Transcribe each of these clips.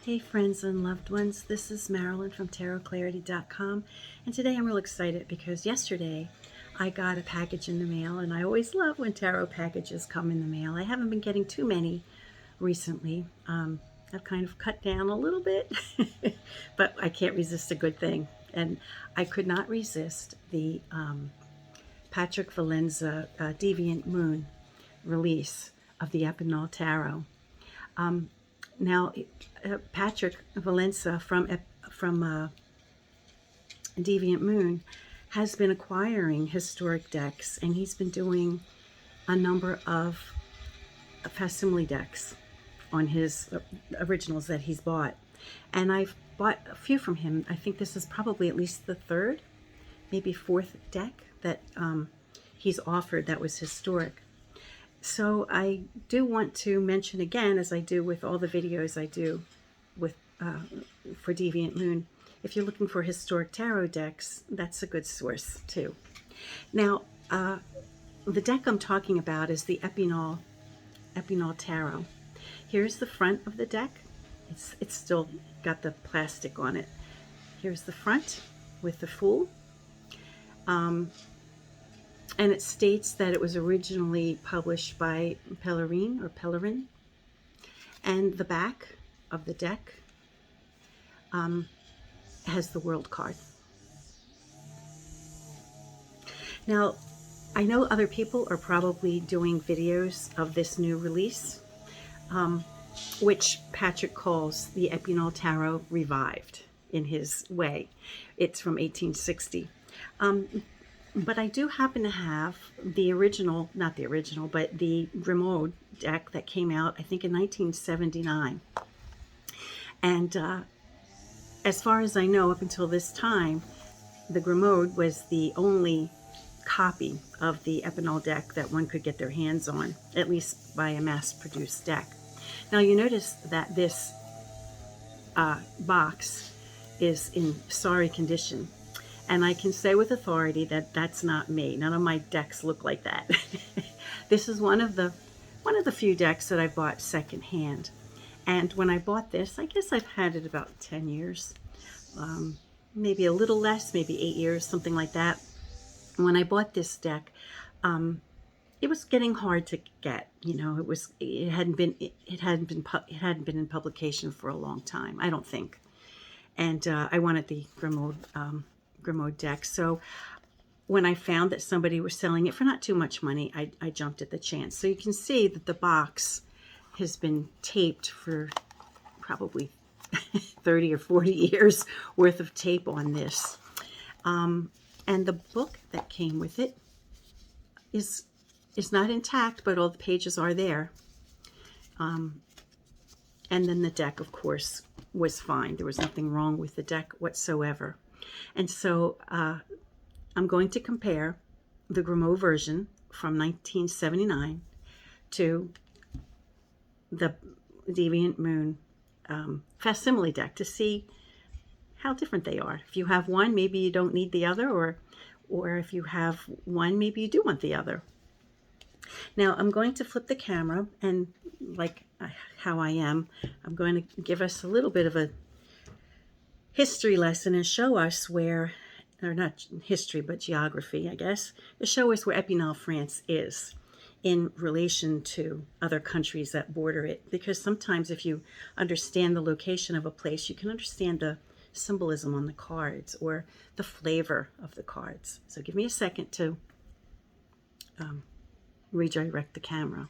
Hey friends and loved ones, this is Marilyn from tarotclarity.com, and today I'm real excited because yesterday I got a package in the mail, and I always love when tarot packages come in the mail. I haven't been getting too many recently. I've kind of cut down a little bit, but I can't resist a good thing, and I could not resist the Patrick Valenza Deviant Moon release of the Epinal Tarot. Now, Patrick Valenza from Deviant Moon has been acquiring historic decks, and he's been doing a number of facsimile decks on his originals that he's bought. And I've bought a few from him. I think this is probably at least the third, maybe fourth deck that he's offered that was historic. So I do want to mention again, as I do with all the videos I do with for Deviant Moon, if you're looking for historic tarot decks, that's a good source too. Now, the deck I'm talking about is the Epinal Tarot. Here's the front of the deck. It's still got the plastic on it. Here's the front with the Fool. And it states that it was originally published by Pellerin. And the back of the deck has the World card. Now, I know other people are probably doing videos of this new release, which Patrick calls the Epinal Tarot Revived in his way. It's from 1860. But I do happen to have the original, not the original, but the Grimaud deck that came out, I think, in 1979. And as far as I know, up until this time, the Grimaud was the only copy of the Epinal deck that one could get their hands on, at least by a mass-produced deck. Now, you notice that this box is in sorry condition. And I can say with authority that that's not me. None of my decks look like that. This is one of the few decks that I bought secondhand. And when I bought this, I guess I've had it about 10 years, maybe a little less, maybe 8 years, something like that. And when I bought this deck, it was getting hard to get. You know, it hadn't been in publication for a long time, I don't think. And I wanted the Grimaud deck. So when I found that somebody was selling it for not too much money, I jumped at the chance. So you can see that the box has been taped for probably 30 or 40 years worth of tape on this. And the book that came with it is not intact, but all the pages are there. And then the deck, of course, was fine. There was nothing wrong with the deck whatsoever. And so I'm going to compare the Grimaud version from 1979 to the Deviant Moon facsimile deck to see how different they are. If you have one, maybe you don't need the other, or if you have one, maybe you do want the other. Now, I'm going to flip the camera, and like how I am, I'm going to give us a little bit of a history lesson and show us where, or not history, but geography, I guess, to show us where Epinal, France is in relation to other countries that border it. Because sometimes if you understand the location of a place, you can understand the symbolism on the cards or the flavor of the cards. So give me a second to redirect the camera.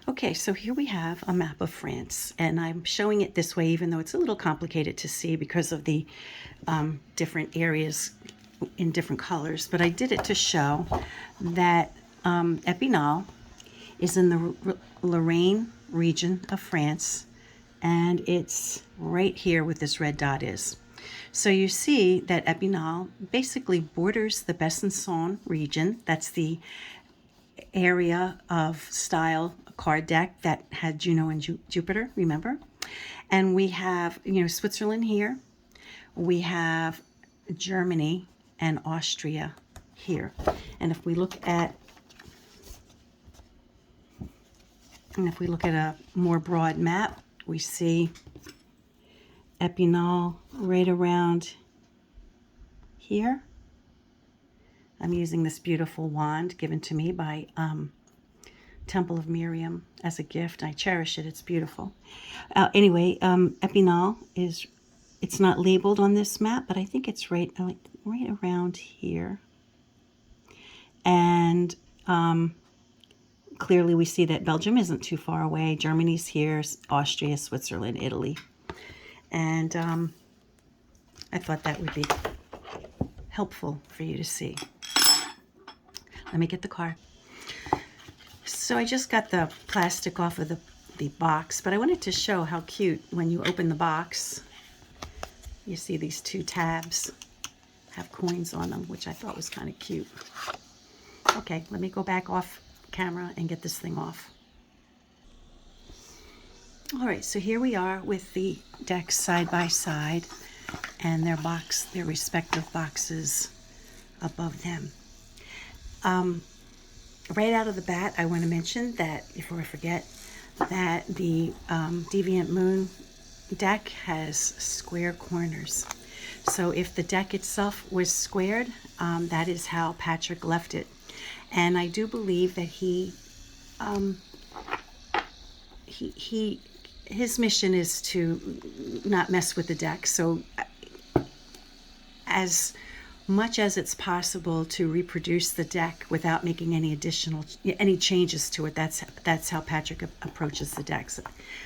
Okay, so here we have a map of France, and I'm showing it this way even though it's a little complicated to see because of the different areas in different colors, but I did it to show that Epinal is in the Lorraine region of France, and it's right here where this red dot is. So you see that Epinal basically borders the Besançon region. That's the area of style card deck that had Juno and Jupiter, remember? And we have, Switzerland here. We have Germany and Austria here. And if we look at a more broad map, we see Epinal right around here. I'm using this beautiful wand given to me by Temple of Miriam as a gift. I cherish it. It's beautiful. Anyway, Epinal it's not labeled on this map, but I think it's right around here. And clearly we see that Belgium isn't too far away. Germany's here, Austria, Switzerland, Italy. And I thought that would be helpful for you to see. Let me get the card. So I just got the plastic off of the box, but I wanted to show how cute when you open the box. You see these two tabs have coins on them, which I thought was kind of cute. Okay, let me go back off camera and get this thing off. All right, so here we are with the decks side by side and their respective boxes above them. Right out of the bat, I want to mention that, before I forget, that the Deviant Moon deck has square corners. So if the deck itself was squared, that is how Patrick left it. And I do believe that his mission is to not mess with the deck. So as much as it's possible to reproduce the deck without making any changes to it, that's how Patrick approaches the decks,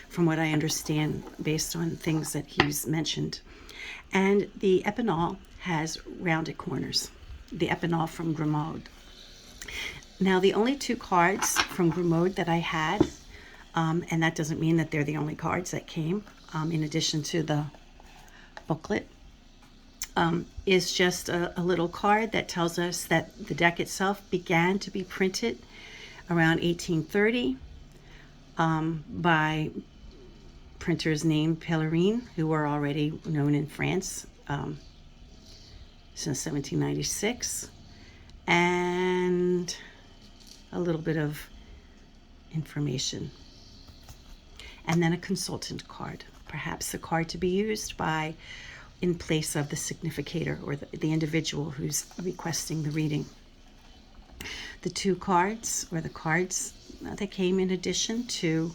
from what I understand, based on things that he's mentioned. And the Epinal has rounded corners. The Epinal from Grimaud. Now, the only two cards from Grimaud that I had, and that doesn't mean that they're the only cards that came, in addition to the booklet, is just a little card that tells us that the deck itself began to be printed around 1830 by printers named Pellerin, who were already known in France since 1796, and a little bit of information. And then a consultant card, perhaps a card to be used in place of the significator or the individual who's requesting the reading. The two cards, or the cards that came in addition to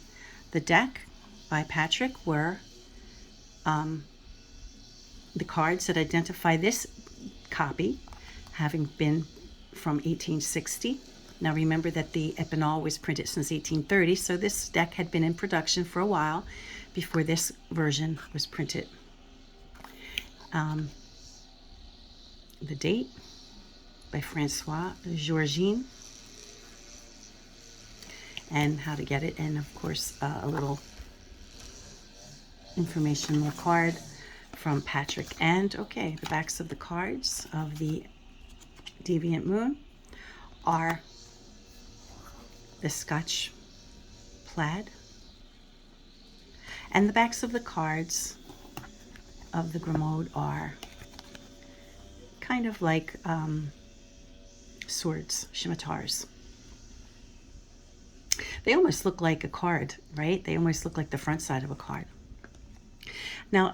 the deck by Patrick, were the cards that identify this copy having been from 1860. Now remember that the Epinal was printed since 1830, so this deck had been in production for a while before this version was printed. The date by Francois Georgine, and how to get it, and of course a little informational card from Patrick. And okay, the backs of the cards of the Deviant Moon are the Scotch plaid, and the backs of the cards of the Grimaud are kind of like swords, scimitars. They almost look like a card, right? They almost look like the front side of a card. Now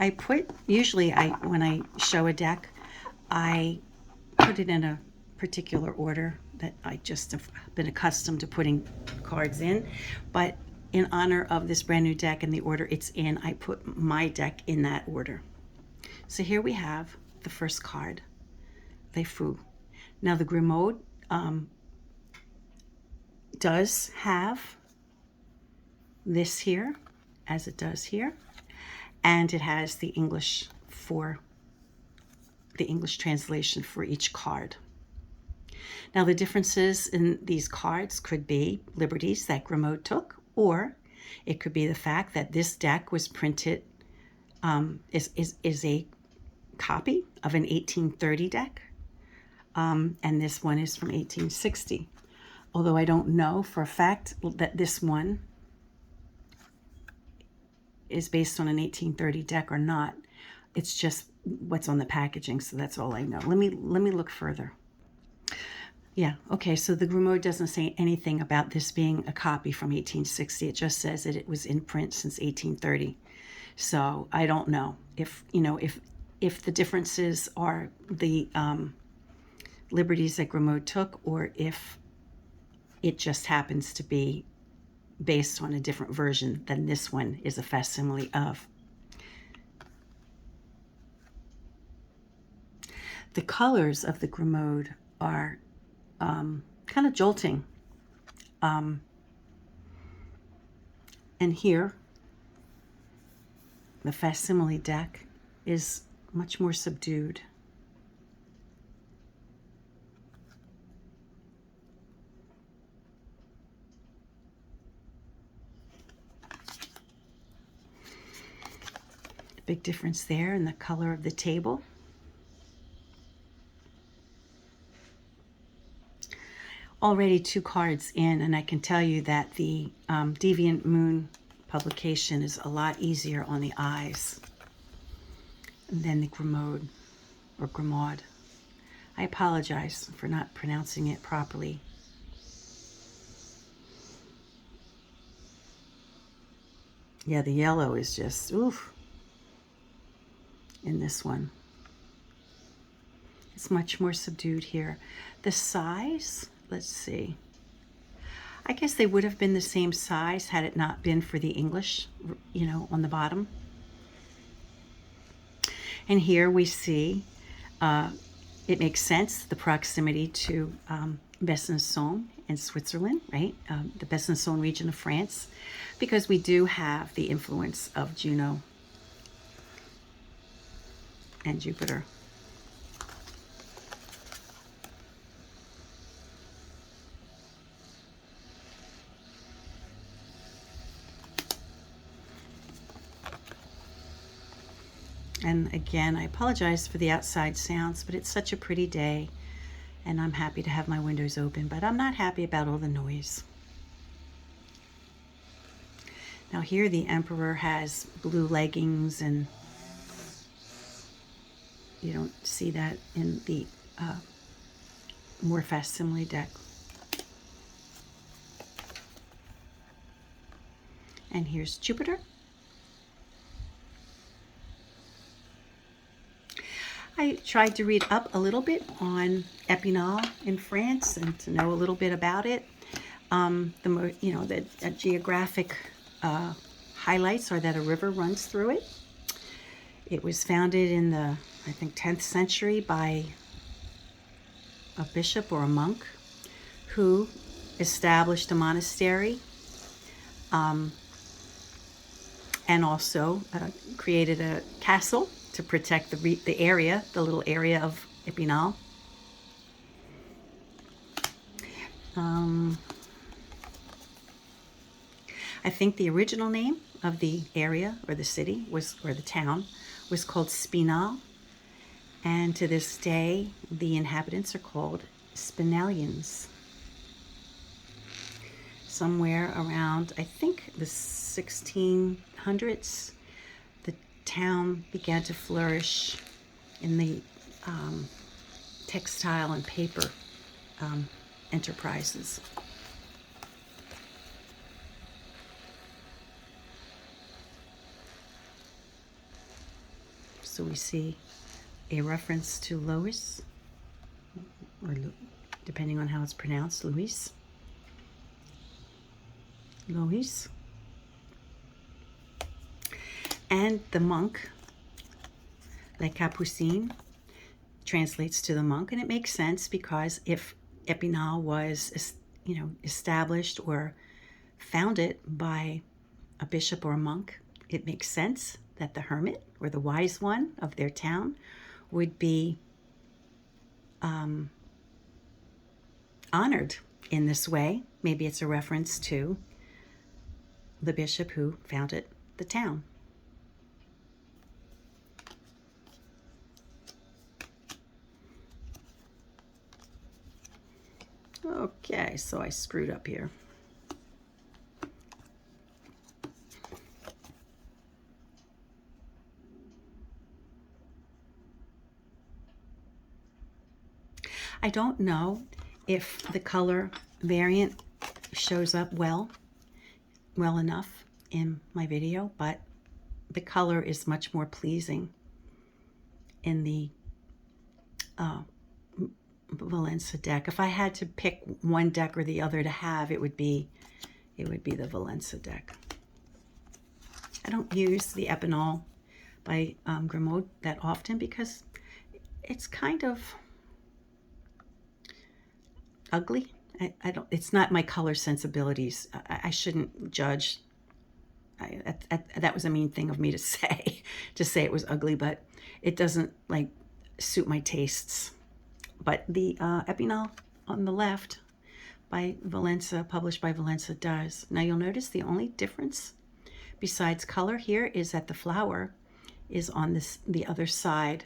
usually when I show a deck, I put it in a particular order that I just have been accustomed to putting cards in, but in honor of this brand new deck and the order it's in, I put my deck in that order. So here we have the first card, Les Fous. Now the Grimaud does have this here, as it does here, and it has the English translation for each card. Now the differences in these cards could be liberties that Grimaud took, or it could be the fact that this deck was printed, is a copy of an 1830 deck, and this one is from 1860. Although I don't know for a fact that this one is based on an 1830 deck or not. It's just what's on the packaging, so that's all I know. Let me look further. Yeah, okay, so the Grimaud doesn't say anything about this being a copy from 1860. It just says that it was in print since 1830. So I don't know if, you know, if the differences are the liberties that Grimaud took, or if it just happens to be based on a different version than this one is a facsimile of. The colors of the Grimaud are kind of jolting. And here, the facsimile deck is much more subdued. Big difference there in the color of the table. Already 2 cards in, and I can tell you that the Deviant Moon publication is a lot easier on the eyes than the Grimaud or Grimaud. I apologize for not pronouncing it properly. Yeah, the yellow is just, oof, in this one. It's much more subdued here. The size, let's see. I guess they would have been the same size had it not been for the English, you know, on the bottom. And here we see, it makes sense, the proximity to Besançon in Switzerland, right? The Besançon region of France, because we do have the influence of Juno and Jupiter. And again, I apologize for the outside sounds, but it's such a pretty day, and I'm happy to have my windows open, but I'm not happy about all the noise. Now here the Emperor has blue leggings, and you don't see that in the more facsimile deck. And here's Jupiter. I tried to read up a little bit on Epinal in France and to know a little bit about it. The geographic highlights are that a river runs through it. It was founded in the, I think, 10th century by a bishop or a monk who established a monastery and also created a castle to protect the area, the little area of Epinal. I think the original name of the area or the city or the town was called Spinal, and to this day the inhabitants are called Spinalians. Somewhere around, I think, the 1600s, the town began to flourish in the textile and paper enterprises. So we see a reference to Lois, or depending on how it's pronounced, Louis. Lois. And the monk, Le Capucin, translates to the monk, and it makes sense because if Epinal was, established or founded by a bishop or a monk, it makes sense that the hermit or the wise one of their town would be honored in this way. Maybe it's a reference to the bishop who founded the town. Okay, so I screwed up here. I don't know if the color variant shows up well enough in my video, but the color is much more pleasing in the Valenza deck. If I had to pick one deck or the other to have, it would be the Valenza deck. I don't use the Epinal by Grimaud that often because it's kind of ugly. I don't. It's not my color sensibilities. I shouldn't judge. That was a mean thing of me to say, it was ugly, but it doesn't like suit my tastes. But the Epinal on the left by Valenza, published by Valenza, does. Now you'll notice the only difference besides color here is that the flower is on the other side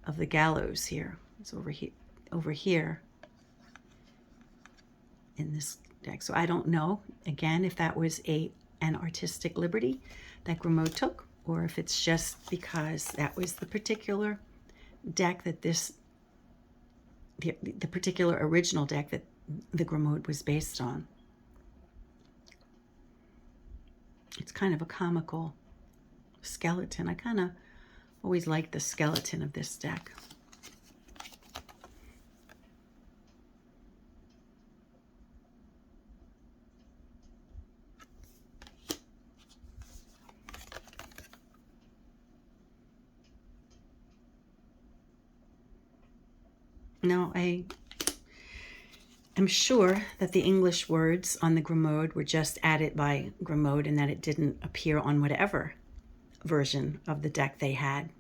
of the gallows here. It's over here in this deck. So I don't know, again, if that was an artistic liberty that Grimaud took, or if it's just because that was the particular deck that the particular original deck that the Grimaud was based on. It's kind of a comical skeleton. I kind of always liked the skeleton of this deck. Now, I am sure that the English words on the Grimaud were just added by Grimaud and that it didn't appear on whatever version of the deck they had.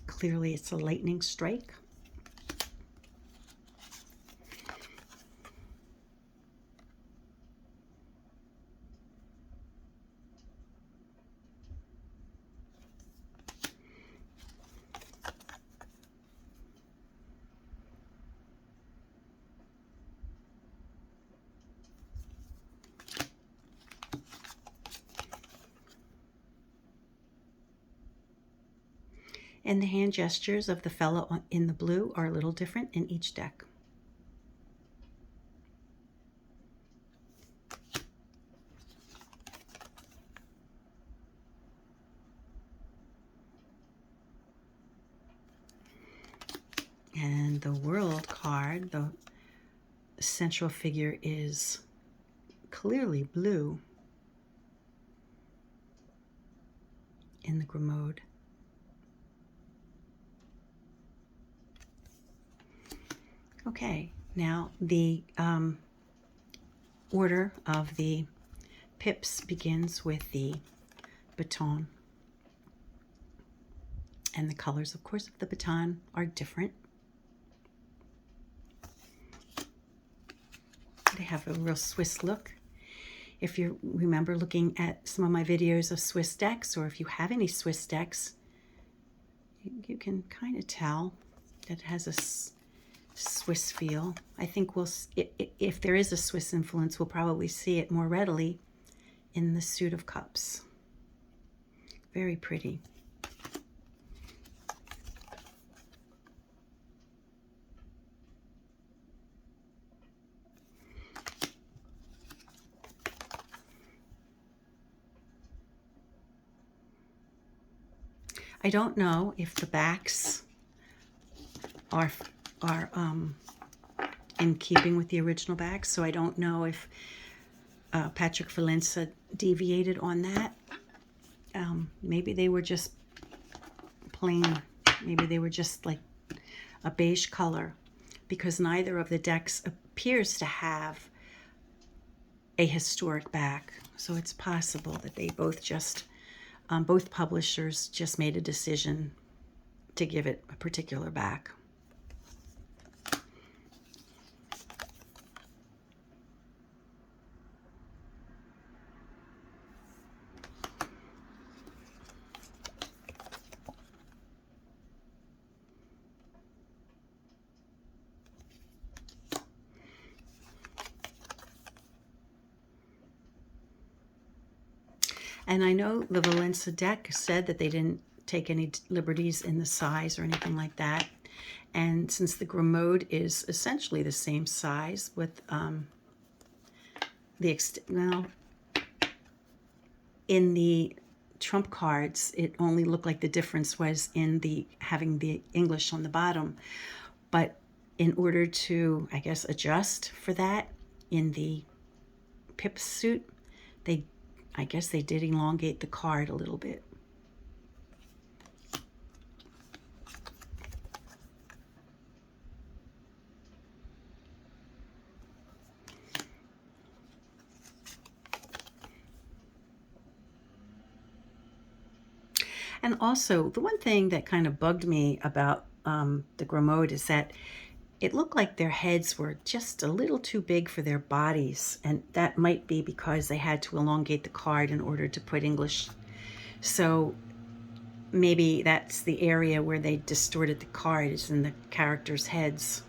Clearly, it's a lightning strike. And the hand gestures of the fellow in the blue are a little different in each deck. And the World card, the central figure is clearly blue in the Grimaud. Okay, now the order of the pips begins with the baton. And the colors, of course, of the baton are different. They have a real Swiss look. If you remember looking at some of my videos of Swiss decks, or if you have any Swiss decks, you can kind of tell that it has a Swiss feel. I think if there is a Swiss influence, we'll probably see it more readily in the suit of cups. Very pretty. I don't know if the backs are in keeping with the original backs, so I don't know if Patrick Valenza deviated on that. Maybe they were just plain, maybe they were just like a beige color, because neither of the decks appears to have a historic back. So it's possible that they both just, both publishers just made a decision to give it a particular back. And I know the Valenza deck said that they didn't take any liberties in the size or anything like that. And since the Grimaud is essentially the same size with in the trump cards, it only looked like the difference was in the having the English on the bottom. But in order to, I guess, adjust for that in the pip suit, I guess they did elongate the card a little bit. And also, the one thing that kind of bugged me about the Grimaud is that it looked like their heads were just a little too big for their bodies. And that might be because they had to elongate the card in order to put English. So maybe that's the area where they distorted the card, is in the characters' heads.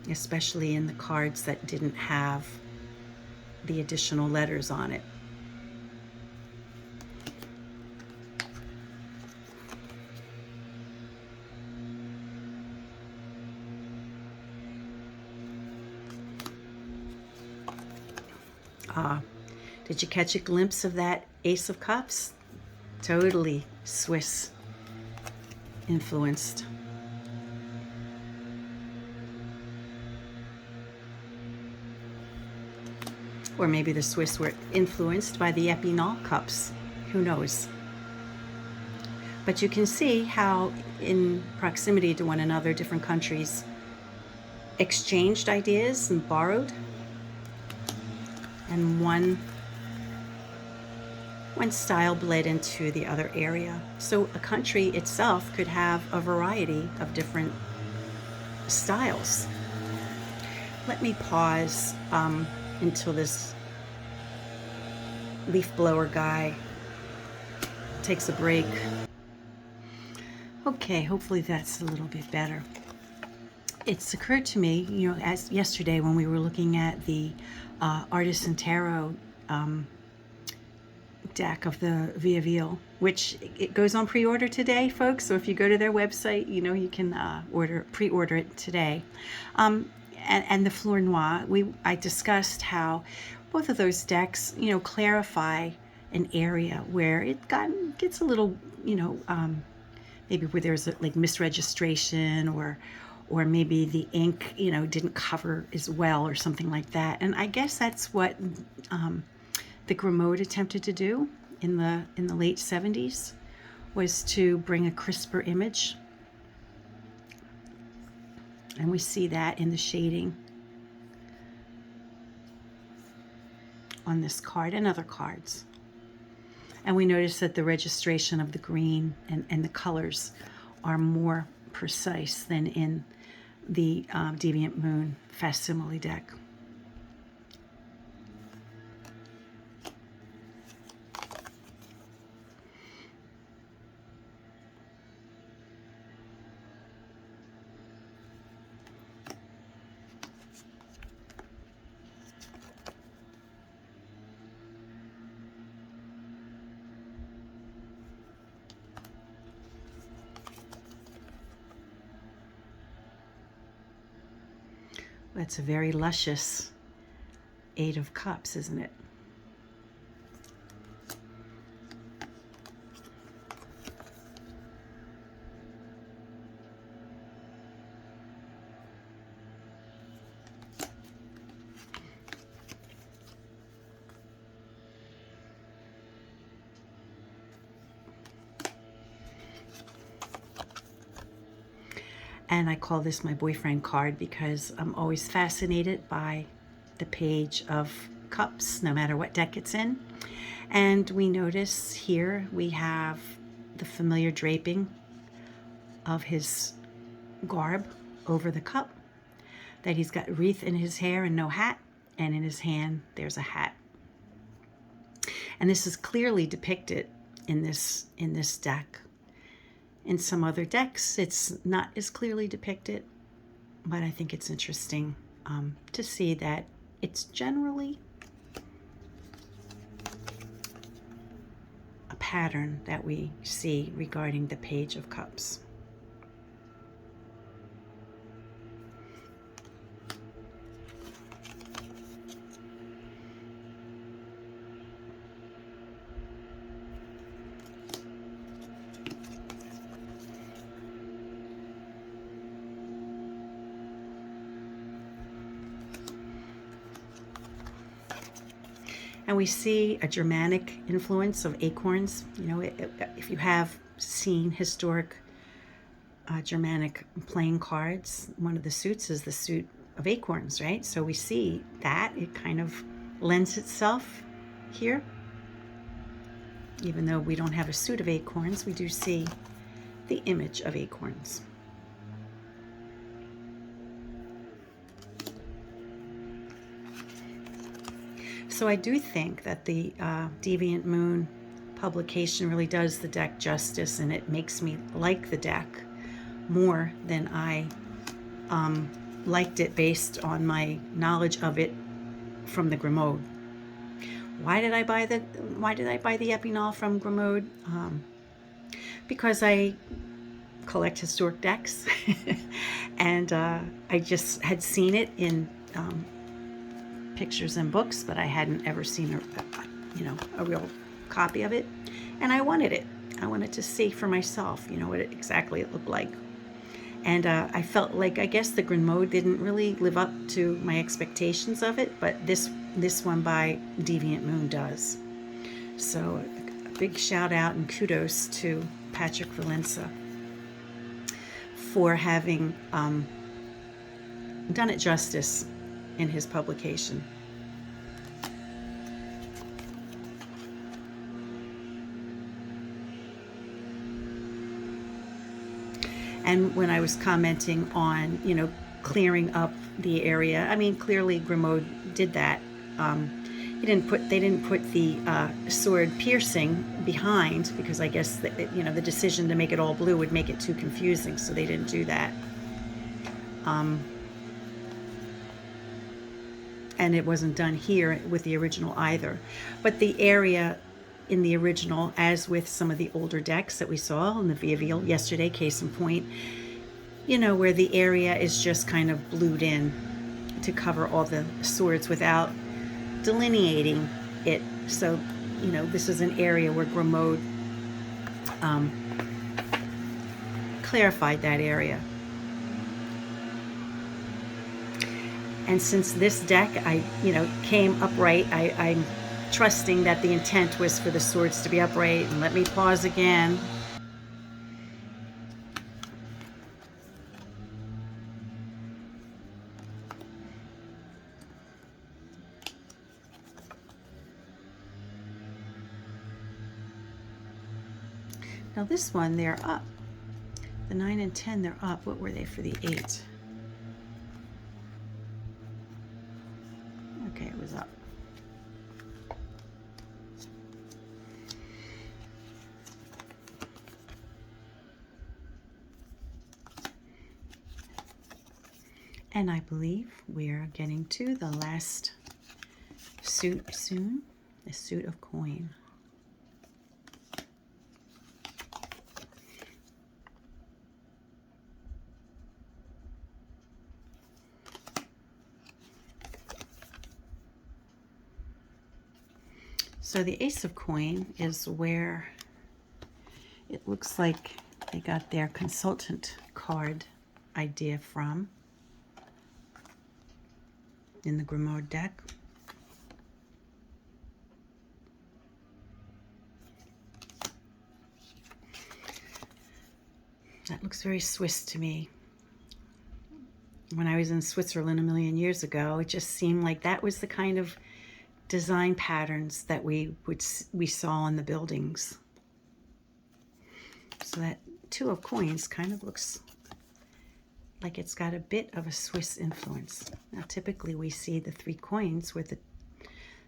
Especially in the cards that didn't have the additional letters on it. Did you catch a glimpse of that Ace of Cups? Totally Swiss influenced. Or maybe the Swiss were influenced by the Epinal cups. Who knows? But you can see how in proximity to one another, different countries exchanged ideas and borrowed. And one style bled into the other area. So a country itself could have a variety of different styles. Let me pause until this leaf blower guy takes a break. Okay, hopefully that's a little bit better. It's occurred to me, you know, as yesterday when we were looking at the Artisan Tarot deck of the Via, which it goes on pre-order today, folks. So if you go to their website, you know, you can pre-order it today. And the Fleur Noire, I discussed how both of those decks, you know, clarify an area where it gets a little, you know, maybe where there's like misregistration or maybe the ink, you know, didn't cover as well or something like that. And I guess that's what the Grimaud attempted to do in the late 70s, was to bring a crisper image. And we see that in the shading on this card and other cards. And we notice that the registration of the green and the colors are more precise than in the Deviant Moon facsimile deck. That's a very luscious Eight of Cups, isn't it? And I call this my boyfriend card because I'm always fascinated by the Page of Cups, no matter what deck it's in. And we notice here we have the familiar draping of his garb over the cup, that he's got wreath in his hair and no hat, and in his hand there's a hat. And this is clearly depicted in this deck. In some other decks, it's not as clearly depicted, but I think it's interesting to see that it's generally pattern that we see regarding the Page of Cups. And we see a Germanic influence of acorns. You know, if you have seen historic Germanic playing cards, one of the suits is the suit of acorns, right? So we see that it kind of lends itself here. Even though we don't have a suit of acorns, we do see the image of acorns. So I do think that the Deviant Moon publication really does the deck justice, and it makes me like the deck more than I liked it based on my knowledge of it from the Grimaud. Why did I buy the Epinal from Grimaud? Because I collect historic decks, and I just had seen it in pictures and books, but I hadn't ever seen a real copy of it, and I wanted it. I wanted to see for myself, you know, what exactly it looked like. And I felt like, I guess the Grimaud didn't really live up to my expectations of it, but this one by Deviant Moon does. So a big shout out and kudos to Patrick Valenza for having done it justice in his publication. And when I was commenting on, you know, clearing up the area, I mean, clearly Grimaud did that. They didn't put the sword piercing behind, because I guess that, you know, the decision to make it all blue would make it too confusing, so they didn't do that. And it wasn't done here with the original either. But the area in the original, as with some of the older decks that we saw in the Via yesterday, case in point, you know, where the area is just kind of blued in to cover all the swords without delineating it. So, you know, this is an area where Grimaud clarified that area. And since this deck, came upright, I'm trusting that the intent was for the swords to be upright. And let me pause again. Now this one, they're up. The 9 and 10, they're up. What were they for the 8? Okay, it was up. And I believe we're getting to the last suit soon, the suit of coin. So the Ace of Coin is where it looks like they got their consultant card idea from in the Grimaud deck. That looks very Swiss to me. When I was in Switzerland a million years ago, it just seemed like that was the kind of design patterns that we saw in the buildings. So that 2 of Coins kind of looks like it's got a bit of a Swiss influence. Now typically we see the 3 coins with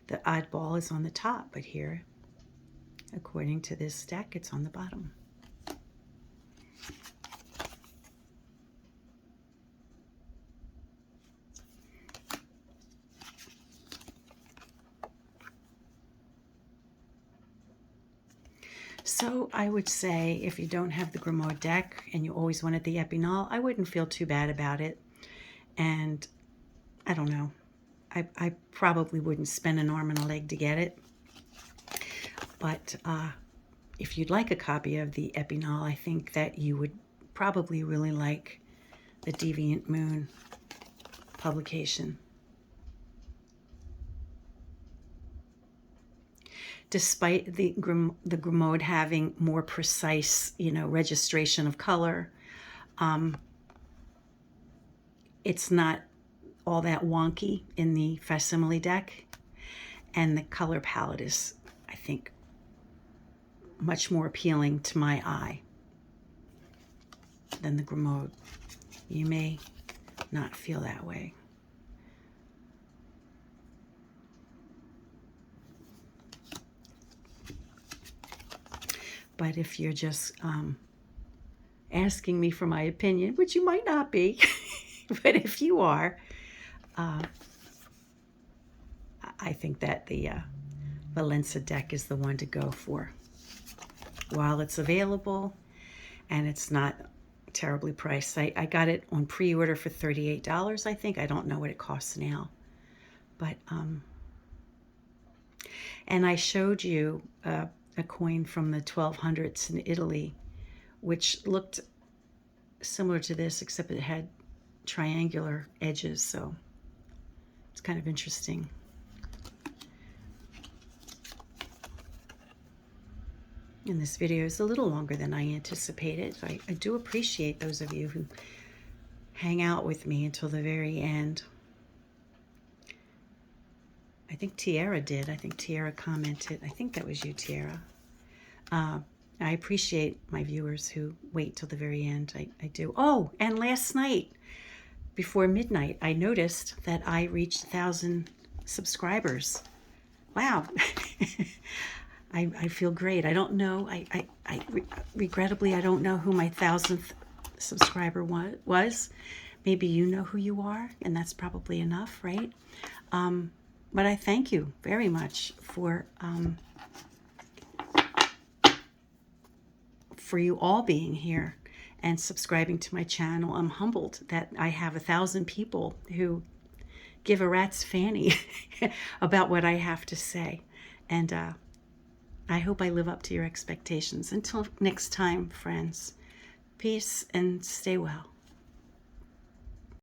the oddball is on the top, but here, according to this deck, it's on the bottom. So I would say if you don't have the Grimaud deck and you always wanted the Epinal, I wouldn't feel too bad about it. And I don't know, I probably wouldn't spend an arm and a leg to get it. But if you'd like a copy of the Epinal, I think that you would probably really like the Deviant Moon publication. Despite the Grimaud having more precise, registration of color, it's not all that wonky in the facsimile deck, and the color palette is, I think, much more appealing to my eye than the Grimaud. You may not feel that way. But if you're just asking me for my opinion, which you might not be, but if you are, I think that the Valenza deck is the one to go for while it's available and it's not terribly priced. I got it on pre-order for $38, I think. I don't know what it costs now. But, and I showed you a coin from the 1200s in Italy, which looked similar to this, except it had triangular edges, so it's kind of interesting. And this video is a little longer than I anticipated. I do appreciate those of you who hang out with me until the very end. I think Tiara did. I think Tiara commented. I think that was you, Tiara. I appreciate my viewers who wait till the very end. I do. Oh, and last night, before midnight, I noticed that I reached 1,000 subscribers. Wow. I feel great. I don't know. Regrettably, I don't know who my 1,000th subscriber was. Maybe you know who you are, and that's probably enough, right? But I thank you very much for you all being here and subscribing to my channel. I'm humbled that I have 1,000 people who give a rat's fanny about what I have to say. And I hope I live up to your expectations. Until next time, friends, peace and stay well.